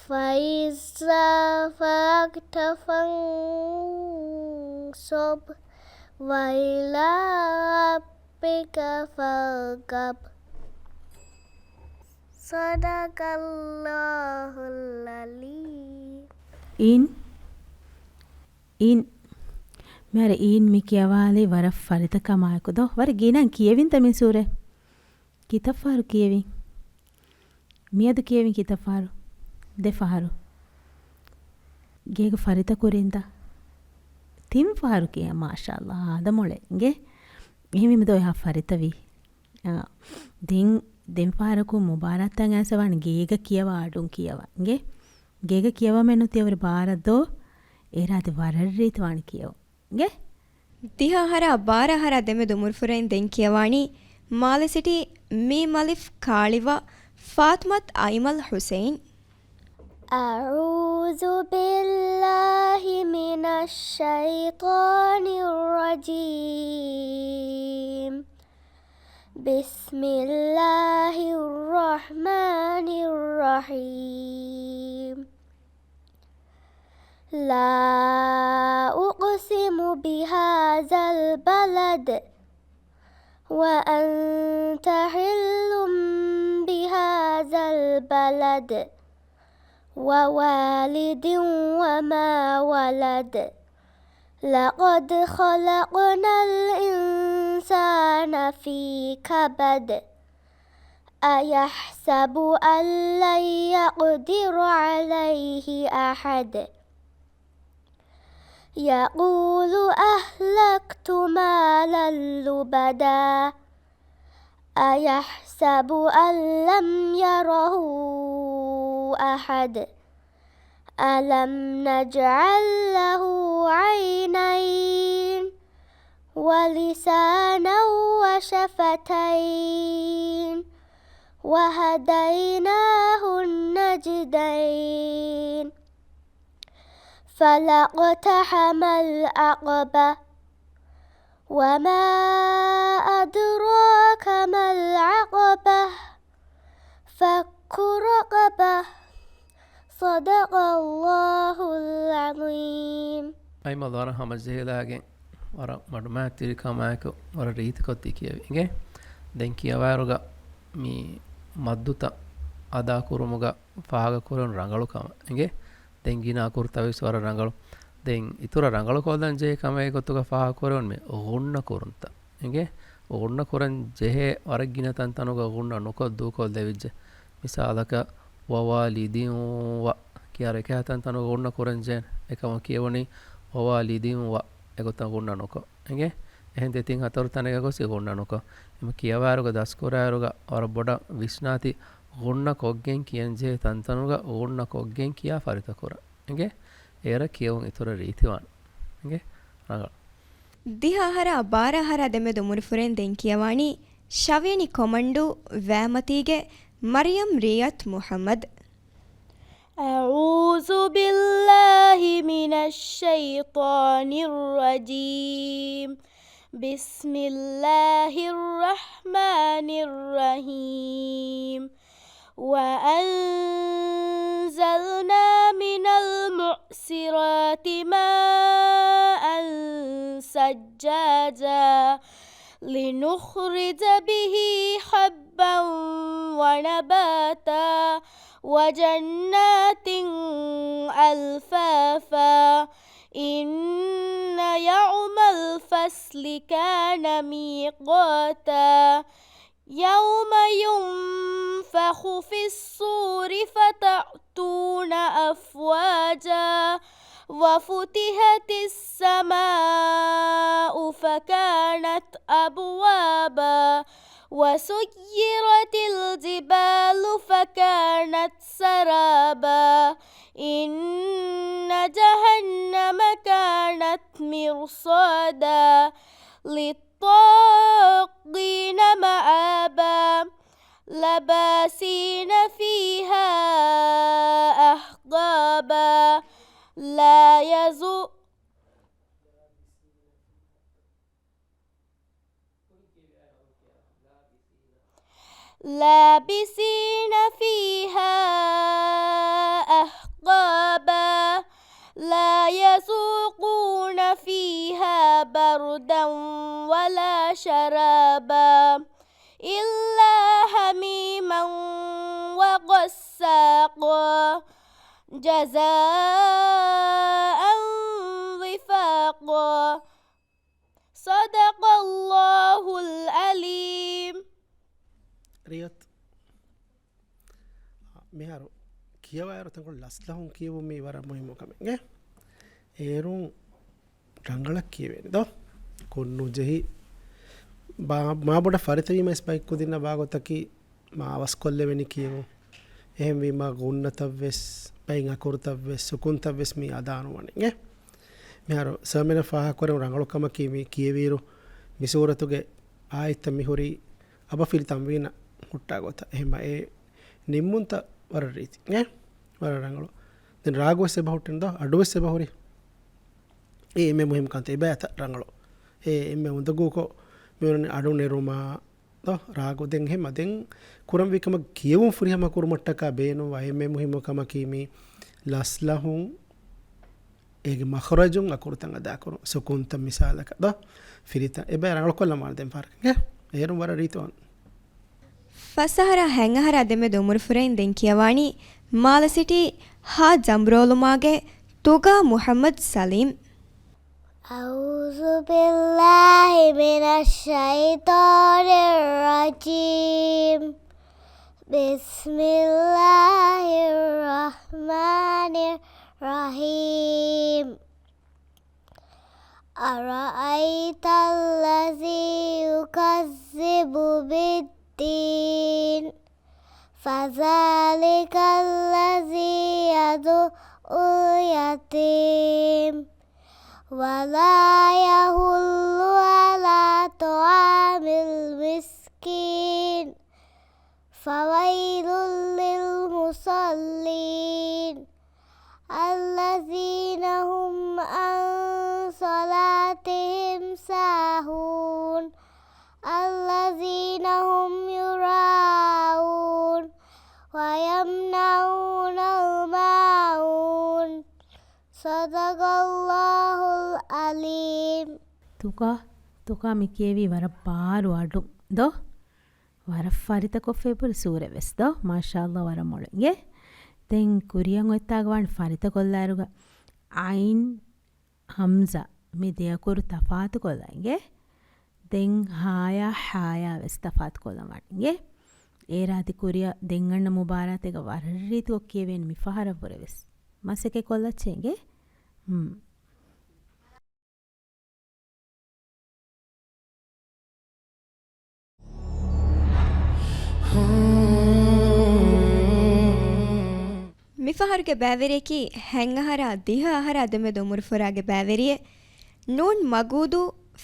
فإذا فرغت فانصب وإلى ربك فارغب صدق الله العليم ඉන් මෙර ඊන් මි කියවාලේ වර ෆරිතකමායකුද වර ගිනන් කියවින් තමින් සූරේ කිතෆාරු කියවින් මියද කියවින් කිතෆාරු දෙෆාරු ගේග ෆරිත කුරින්ද තිම් ෆාරු කිය මාෂාල්ලා ආද මොලේ ගේ එහෙම දෝ යහ ෆරිතවි දෙන් පාරකු මුබාරත්තන් ඇසවන ගේග කියවා අඩුන් කියවා ගේ ගේග කියවා මෙන්නු තියවර බාරදෝ ඒරාති වරරීතවාණ කියව ගේ ದಿಹಾಹರ ಬಾರಹರ ದೆಮೆದು ಮುರ್ಫುರೈನ್ ದೆಂಕಿಯವಾಣಿ ಮಾಲೆಸಿಟಿ ಮೀ ಮಲಿಫ್ ಕಾಳಿವ ಫಾತ್ಮತ್ ಐಮಲ್ ಹುಸೈನ್ أعوذ بالله من الشيطان الرجيم بسم الله الرحمن الرحيم لا أقسم بهذا البلد وأنت حل بهذا البلد ووالد وما ولد لقد خلقنا الإنسان في كبد أيحسب أن لن يقدر عليه أحد يقول أهلكت مالا لبدا أيحسب أن لم يره أحد ألم نجعل له عينين ولسانا وشفتين وهديناه النجدين فلاقتحم العقبة وما أدراك ما العقبة فك رقبة صدق الله العظيم ಐಮಲ್ ವರ ಹಮ ಜೇಲಾಗೆ ವರ ಮಡುಮಾ ತಿರಿಕಮಾಯಕ ವರ ರೀತಿ ಕೊತ್ತಿ ಕಿಯವಿ ಇಂಗೆ ದೆನ್ ಕಿಯವಾರುಗ ಮೀ ಮದ್ದುತ ಅದಾ ಕುರುಮುಗ ಫಾಗ ಕುರನ್ ರಂಗಳು ಕಮ ಇಂಗೆ ದೆನ್ ಗಿನಾ ಕುರ್ತವಿಸ್ ವರ ರಂಗಳು ದೆನ್ ಇತುರ ರಂಗಳು ಕೋದನ್ ಜೇ ಕಮೆ ಗೊತ್ತುಗ ಫಾಗ ಕುರನ್ ಮೆ ಓಣ್ಣ ಕುರುಂತ ಇಂಗೆ ಓಣ್ಣ ಕುರನ್ ಜೆಹೆ ವರಗಿನ ತಂತನುಗ ಓಣ್ಣ ನುಕೊದ್ದು ಕೋಲ್ ದೆವಿಜ್ಜೆ ಮಿಸಾಲಕ ವವಾಲಿದಿಂ ವ කියාර එක හතන් තන ඕන්න කුරන්ජෙන් එකම කියවනි වවාලිදිම් ව එගොත ගොන්න නොක එගේ එහෙන් දෙතින් හතරු තනක ගොස් ගොන්න නොක එම කියවාරුග දස්කොරාරුග අර බොඩ විශ්නාති ගොන්න කොග්ගෙන් කියන්ජේ තන්තනුග ඕන්න කොග්ගෙන් කියා ෆරිත කොර එගේ ඒර කියවුන් ඉතුර රීතිවන් එගේ රඟල ದಿಹಾಹರ ಬಾರಹರ ದೆಮೆದು ಮುರ್ಫುರೈನ್ ದೆಂಕಿಯವಾಣಿ ಶವೇನಿ ಕೊಮಂಡು ವ್ಯಾಮತಿಗೆ ಮರಿಯಂ ರಿಯತ್ ಮುಹಮ್ಮದ್ أعوذ بالله من الشيطان الرجيم بسم الله الرحمن الرحيم وأنزلنا من المعصرات ماء سجاجا لنخرج به حبا ونباتا وجنات ألفافا إن يوم الفصل كان ميقاتا يوم ينفخ في الصور فتأتون أفواجا وفتحت السماء فكانت أبوابا وسيرت الجبال فكانت سرابا إن جهنم كانت مرصادا للطاغين مآبا لباسين فيها أحقابا لابسين فيها أحقابا لا يذوقون فيها بردا ولا شرابا إلا حميما وغساقا جزاء وفاقا صدق الله العليم. රියත් මෙහරු කියවයරු තකොට ලස්ලහුන් කියවු මේ වර මොහිමකමගේ ඒරුම් රංගලක් කියවෙන ද කොන්නු ජෙහි මාබොඩ ෆරිතවීම ස්පයික්කු දින්න භාගොතකි මාවස් කොල්ලවෙනි කියවු එහෙමවීම ගුන්නතවෙස් පැයින් අකුරතවෙස් සුකුන්තවෙස් මී අදානුවනගේ මෙහරු සර්මෙන ෆාහකොරම රංගලොක්කම කියවීරු මිසූරතුගේ ආයිත්ත මිහුරි අබ ෆිල් තම්වීන ಹುಟ್ಟಾಗೋತ ಹೆಮ್ಮ ಏ ನಿಮ್ಮಂತ ವರ ರೀತಿ ವರ ರಂಗಳು ದೆನ್ ರಾಗುವಸೆ ಬಹುಟ್ಟಿಂದ ಅಡುವಸೆ ಬಹುರಿ ಏ ಎಮ್ಮೆ ಮುಹಿಮ್ ಕಾಂತ ಎ ಬೇತ ರಂಗಳು ಏ ಎಮ್ಮೆ ಉಂದಗೂಕೋ ಮೇವನ ಅಡು ನೆರುಮ ದ ರಾಗು ದೆನ್ ಹೆಮ್ಮ ದೆನ್ ಕುರಂ ವಿಕಮ ಕಿಯವು ಫುರಿ ಹಮ ಕುರುಮಟ್ಟಕ ಬೇನು ಎಮ್ಮೆ ಮುಹಿಮ ಕಮ ಕೀಮಿ ಲಸ್ಲಹುಂ ಏಗೆ ಮಖರಜುಂ ಅಕುರ್ತಂಗ ದಾಕುರು ಸುಕುಂತ ಮಿಸಾಲಕ ದ ಫಿರಿತ ಎ ಬೇ ರಂಗಳು ಕೊಲ್ಲ ಮಾಡ್ದೆನ್ ಫಾರಕ ಏರು ವರ ರೀತೋನ್ ಫಸಹರ ಹೆಂಗಹರ ಅದೆಮೆ ದೊಮುರು ಫುರೈನ್ ದೆನ್ ಕಿಯವಾಣಿ ಮಾಲ ಸಿಟಿ ಹಾ ಜಂಬ್ರೋಲುಮಾಗೆ ತುಗಾ ಮುಹಮ್ಮದ್ ಸಲೀಂ. أعوذ بالله من الشيطان الرجيم بسم الله الرحمن الرحيم أرأيت الذي يكذب بالدين فذلك الذي يدعو اليتيم ولا يحض على طعام المسكين فويل للمصلين الذين هم عن صلاتهم ساهون الذين هم يراءون ويمنعون الماعون صدق الله العليم. ತುಕಾ ಮಿಕೇವಿ ವರ ಪಾರು ಅಡು ದೋ ವರ ಫರಿತ ಕೊಫೆಪುಲ್ ಸೂರೆ ವೆಸ್ ದೋ ಮಾಶಾಅಲ್ಲಾ ವರ ಮೊಳಂಗೆ ತೆಂ ಕುರಿಯಂ ಒತ್ತಾಗವಾನ್ ಫರಿತ ಕೊಲ್ಲಾರುಗ ಐನ್ ಹಮ್ಜಾ ಮಿ ದೇಯಕುರು ತಫಾತ್ ಕೊಲ್ಲಂಗೆ ತೆಂ ಹಾಯಾ ವೆಸ್ ತಫಾತ್ ಕೊಲ್ಲವಾನ್ಗೆ ಏರಾತಿ ಕುರಿಯ ದೆಂಗಣ್ಣ ಮುಬಾರಾತೆಗ ವರ ರೀತಿ ಒಕ್ಕಿಯವೇನ್ ಮಿ ಫಹರ ಪುರೆ ವೆಸ್ ಮಸಕೆ ಕೊಲ್ಲಚ್ಚೆಂಗೆ ಮಿಫಹರುಗೆ ಬ್ಯಾವೆರಿಯಕಿ ಹೆಂಗಹರ ದಿಹ ಅಹರ ಅದಮೆ ದೊಮುರು ಫುರಾಗೆ ಬ್ಯಾವೆರಿಯೆ ನೂನ್ ಮಗೂದು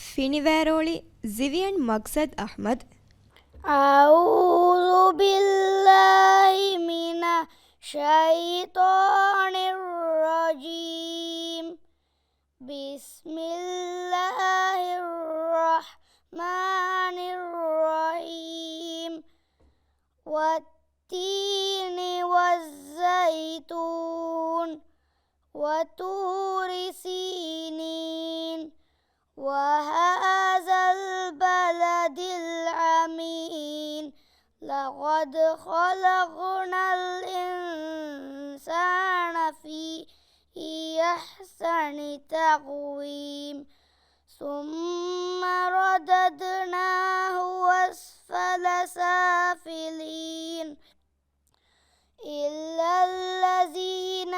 ಫಿನಿವ್ಯಾರೋಳಿ ಜಿವಿಯನ್ ಮಕ್ಸದ್ ಅಹ್ಮದ್. أعوذ بالله من الشيطان الرجيم بسم الله الرحمن الرحيم والتين والزيتون وطور سينين وهذا البلد الأمين لقد خلقنا الإنسان في أحسن تقويم ثم رددناه أسفل سافلين إلا الذين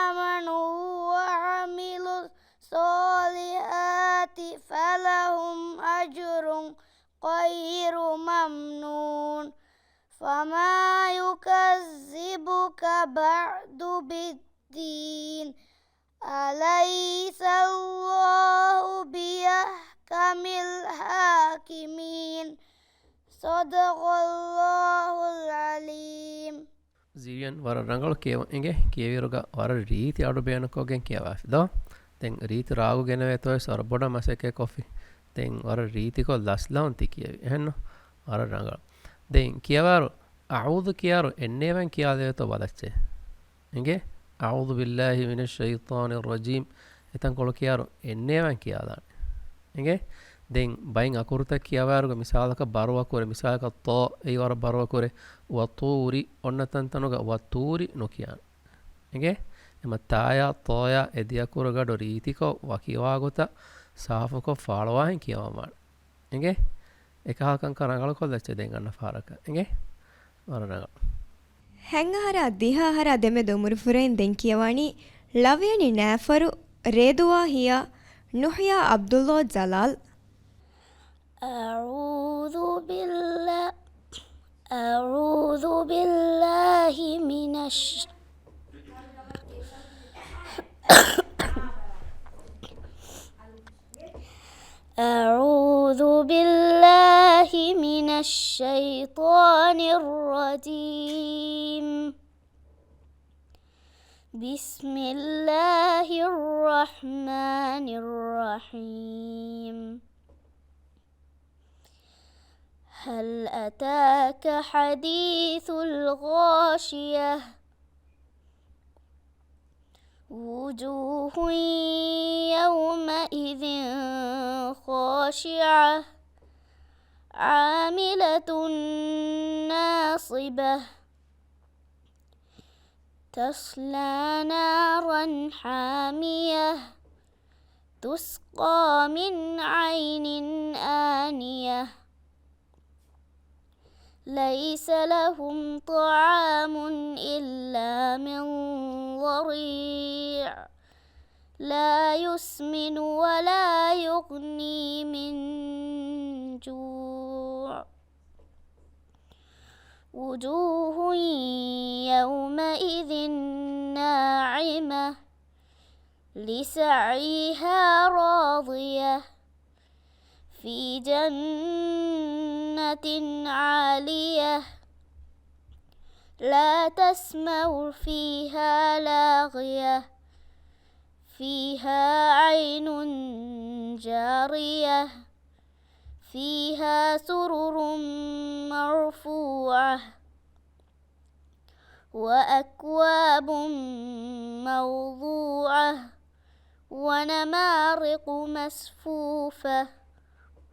آمنوا وعملوا الصالحات فلهم أجر غير ممنون فما يكذبك بعد بالدين أليس الله بأحكم الحاكمين صدق الله العليم ජීවියන් වර රංගල කියවන්ගේ කියවිරුග වර රීති අඩු බේනකෝගෙන් කියවා දෝ තෙන් රීති රාගු ගෙනවේ තොයි සර බොඩ මසකේ කොෆි තෙන් වර රීතිකො ලස්ලාවන්ති කියවි එහෙන්න වර රංගල දෙන් කියවාරු අඋදු කියාරු එන්නේවන් කියාදේතෝ බලච්චේ එගේ අඋදු බිල්ලාහි මිනෂ් ෂයිතානිර් රජීම් එතන් කොල කියාරු එන්නේවන් කියාදාන එගේ දෙන් බයින් අකුරුත කියවාරුග මිසාලක බරව කුරේ මිසාලක තෝ ඒ වර බරව කුරේ වතූරි ඔන්නතන් තනුග වතූරි නොකියාන එගේ එම තායා තෝයා එදියකුර ගඩ රීතිකෝ වකිවාගොත සාෆකෝ ෆාලවාහින් කියවමාන එගේ එකහකන් කරංගල කොල්ලච්ච දෙන් ගන්න ෆාරක එගේ වරනගල ಹೆಂಗಹರ ದಿಹಾಹರ ದೆಮೆ ದೊಮುರು ಫುರೆನ್ ದೆನ್ ಕಿಯವಾಣಿ ಲವ್ಯನಿ ನ್ಯಾಫರು ರೇದುವಾ ಹಿಯ ನುಹ್ಯಾ ಅಬ್ದುಲ್ಲೋ ಜಲಾಲ್ أعوذ بالله من أعوذ بالله من الشيطان الرجيم بسم الله الرحمن الرحيم هل أتاك حديث الغاشية وجوه يومئذ خاشعة عاملة ناصبة تصلى نارا حامية تسقى من عين آنية ليس لهم طعام إلا من ضريع لا يسمن ولا يغني من جوع وجوه يومئذ ناعمة لسعيها راضية في جنة عالية لا تسمع فيها لاغية فيها عين جارية فيها سرر مرفوعة وأكواب موضوعة ونمارق مصفوفة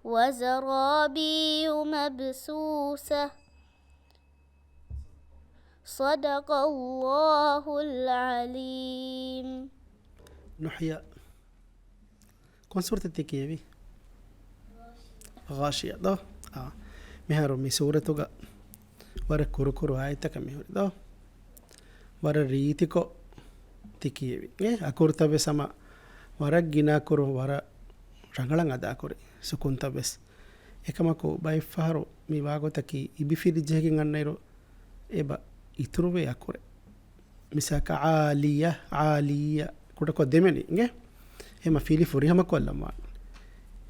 وزرابي مبسوسة صدق الله العليم نحيا كون سورة التكيبي غاشية دو مهارو مي سورة ور كورو آيتك مهور دو ور ريتيكو تكيبي أكورتا بسما ور جنا كورو ور رنگلان أدا كوري سكونتا بس එකමකෝ බයිෆහරු මේ වාගොතකි ඉබිෆිරිජ්ජහකින් අන්නයිරෝ එබ ඉතුරුවේ අකුරේ මිසක ආලිය කුටකො දෙමෙනි ගේ එම ෆිලි ෆුරිහම කොල්ලම්වා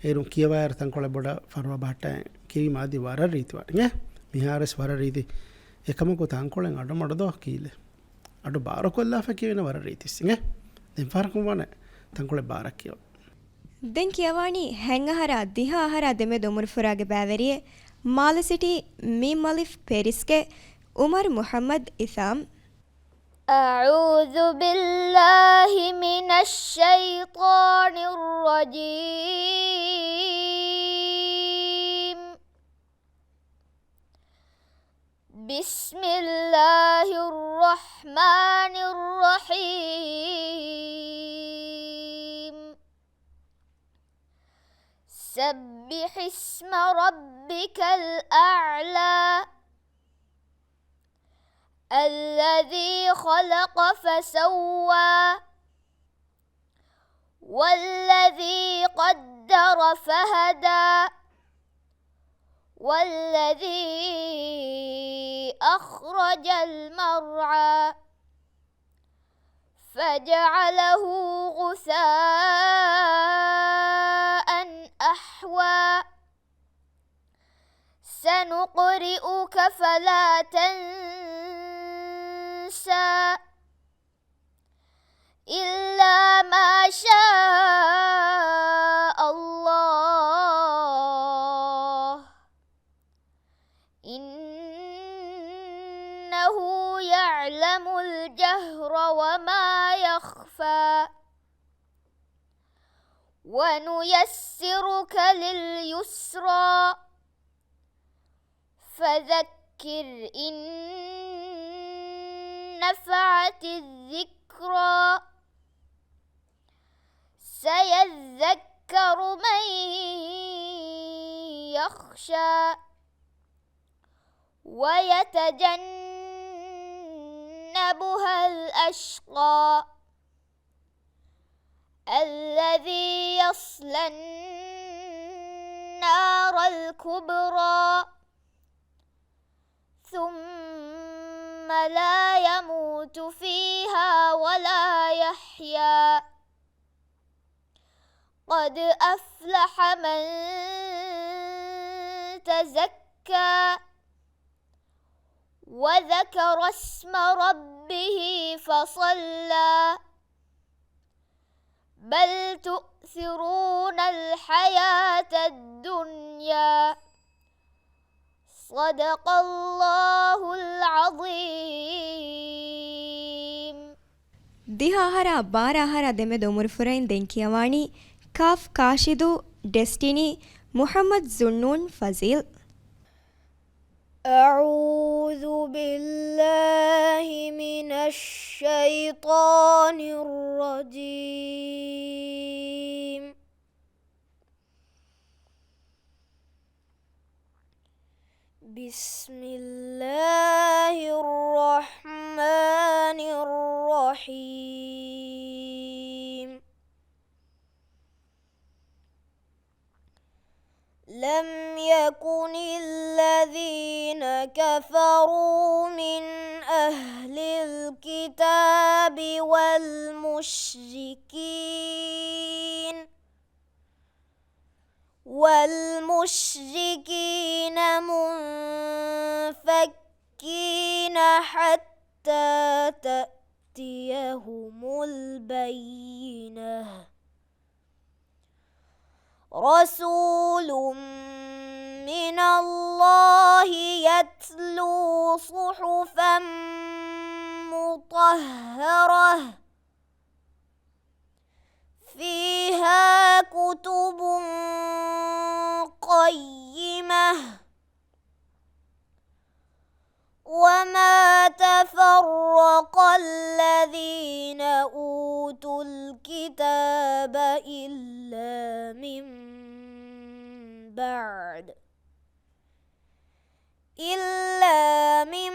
ඒරුන් කියවාර තංකොළ බොඩ ෆරවා බාට කිවි මාදි වර රීතිවට ගේ මිහාරස් වර රීති එකමකෝ තංකොළෙන් අඩ මඩදෝ කීලේ අඩ බාර කොල්ලා ෆකිවෙන වර රීතිස් ගේ දෙන් ෆරකුම් වනේ තංකොළ බාරක් කියව ದೆನ್ ಕಿಯವಾಣಿ ಹೆಂಗಹರ ದಿಹಾಹರ ದೆಮೆ ದೊಮುರು ಫುರಾಗೆ ಬ್ಯಾವೆರಿಯೆ ಮಾಲಸಿಟಿ ಮೀಮಲಿಫ್ ಪೆರಿಸ್ಗೆ ಉಮರ್ ಮುಹಮ್ಮದ್ ಇಸಾಮ್ أعوذ بالله من الشيطان الرجيم بسم الله الرحمن الرحيم سبح اسم ربك الأعلى الذي خلق فسوى والذي قدر فهدى والذي أخرج المرعى فجعله غثاء أحوى سنقرئك فلا تنسى إلا ما شاء الله إنه يعلم الجهر وما يخفى ونيسرك لليسرى فذكر إن نفعت الذكرى سيذكر من يخشى ويتجنبها الأشقى الذي يصلى النار الكبرى ثم لا يموت فيها ولا يحيا قد أفلح من تزكى وذكر اسم ربه فصلى بل تؤثرون الحياة الدنيا صدق الله العظيم ದಿಹಾಹರ ಬಾರಾಹರ ದೆಮೆದು ಮುರ್ಫುರೈನ್ ದೆಂಕಿಯವಾಣಿ ಕಾಫ್ ಕಾಶಿದು ಡೆಸ್ಟಿನಿ ಮುಹಮ್ಮದ್ ಜುನ್ನೂನ್ ಫಜೀಲ್. أعوذ بالله من الشيطان الرجيم. بسم الله الرحمن الرحيم. لم يكن الذين كفروا من أهل الكتاب والمشركين منفكين حتى تأتيهم البينة. رسول من الله يتلو صحفا مطهرة فيها كتب قيمة وما تفرق الذين أوتوا الكتاب إلا من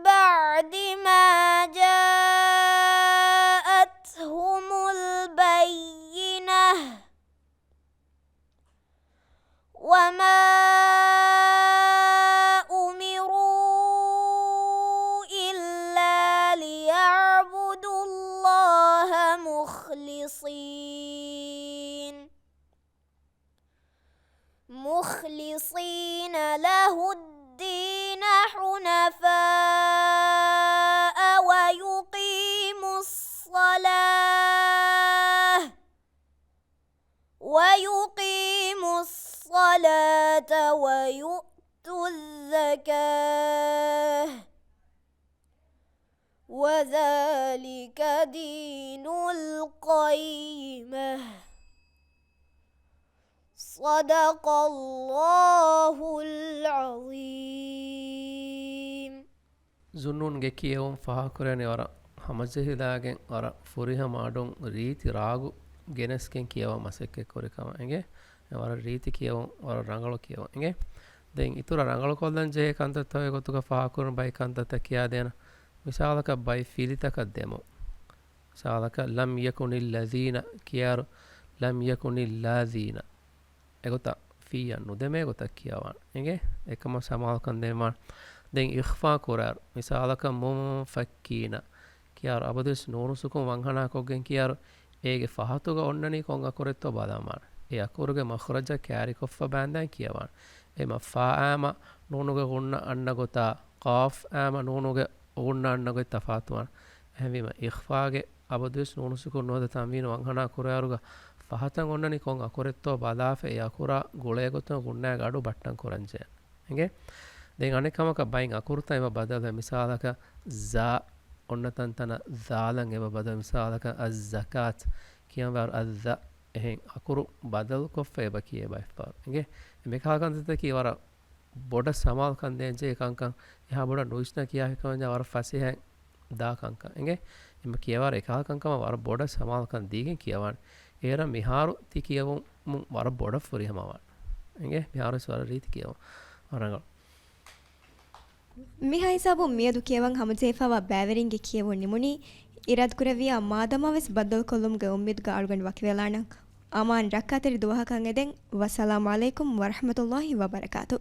بعد ما جاءتهم البينة وما أمروا إلا ليعبدوا الله مخلصين له الدين حنفاء ويقيموا الصلاة ويؤتوا الزكاة وذلك دين القيمة. صدق الله العظيم. ಜುನ್ನೂನ್ಗೆ ಕಿಯವುಂ ಫಹಾಕುರನೆ ವರ ಹಮಜಹಿದಾಗೆನ್ ವರ ಫುರಿಹ ಮಾಡುಂ ರೀತಿ ರಾಗು ಗೆನಸ್ಕೆನ್ ಕಿಯವ ಮಸೆಕ್ಕೆ ಕೊರಿಕಮ ಎಂಗೆ ವರ ರೀತಿ ಕಿಯವುಂ ವರ ರಂಗಳು ಕಿಯವ ಎಂಗೆ ದೆನ್ ಇತುರ ರಂಗಳು ಕೊಲ್ದನ್ ಜೆ ಕಂತ ತವೆ ಗೊತ್ತುಗ ಫಹಾಕುರನ್ ಬೈ ಕಂತ ತಕಿಯಾ ದೇನ ವಿಶಾಲಕ ಬೈ ಫಿಲಿತಕ ದೆಮೋ ಸಾಲಕ ಲಂ ಯಕುನಿಲ್ ಲಜೀನ ಕಿಯಾರು ಲಂ ಯಕುನಿಲ್ ಲಾಜೀನ ಎಗೊತ್ತ ಫಿ ಅನ್ನು ದೆಮೆ ಗೊತ್ತ ಕಿಯವಾನ್ ಎಂಗೆ එකම සමාල්කන් දෙමාන් දැන් ඉඛ්ෆා කුරාර් මිසාලක මුන්ෆක්කීන කියාර අබදස් නෝනුසුකුම් වංහනා කොග්ගෙන් කියාර ඒගේ ෆහතුග ඔන්නනී කොංග කොරෙත්තෝ බදාමාන ඒ අකුරුගේ මඛරජ කෑරි කොෆ්ෆ බෑන්දන් කියවාන එම ෆා ඈම නෝනුගේ ගුන්න අන්න ගොතා قاف ඈම නෝනුගේ ගුන්න අන්න ගොයි තෆාතුවාන එහෙමීම ඉඛ්ෆාගේ අබදස් නෝනුසුකුම් නොද තම්වීන වංහනා කුරයාරුග ෆහතන් ඔන්නනී කොංග කොරෙත්තෝ බදාෆේ ඒ අකුරා ගොලේ ගොතන ගුන්නෑ ගඩු බට්ටන් කොරංජය එගේ දැන් අනෙකමක බයින් අකුරුත එම බදල මිසාලක zaa ඔන්නතන් තන zaalan එම බදල මිසාලක az-zakat කියන වර az එහෙන් අකුරු බදල් කොෆේ බකියේ බයිෆාර එගේ මේක හකන්තත කීවර බොඩ සමාල් කන්දෙන් ජේ කංකන් එහා බොඩ නොයිස්නා කියා හිකවන වර ෆසිහෙන් දා කංකන් එගේ එම කියවර එකහකංකම වර බොඩ සමාල් කන් දීගෙන් කියවන ඒර මිහාරු ති කියවුම් වර බොඩ ෆුරිහමවන් එගේ මිහාරු ස්වර රීති කියවුම් වරංගල මිහා හිසාබු මියදු කියවන් හමජේෆාවා බෑවරින්ගේ කියවුන් නිමුනි ඉරad ಕುರವಿಯ ಮಾದಮವೆಸ್ ಬದ್ದಲ್ ಕೊಲ್ಲುಮ್ಗೆ ಉಮ್ಮಿದ್ ಗಾಳುಗಂಡ್ ವಕಿವೆಲಾಣಂ ಅಮಾನ್ ರಕ್ಕಾತರಿ ದುವಹಕಂ ಎದೆನ್ ವಸಲಾಮು ಅಲೈಕುಂ ವರಹಮತುಲ್ಲಾಹಿ ವಬರಕಾತು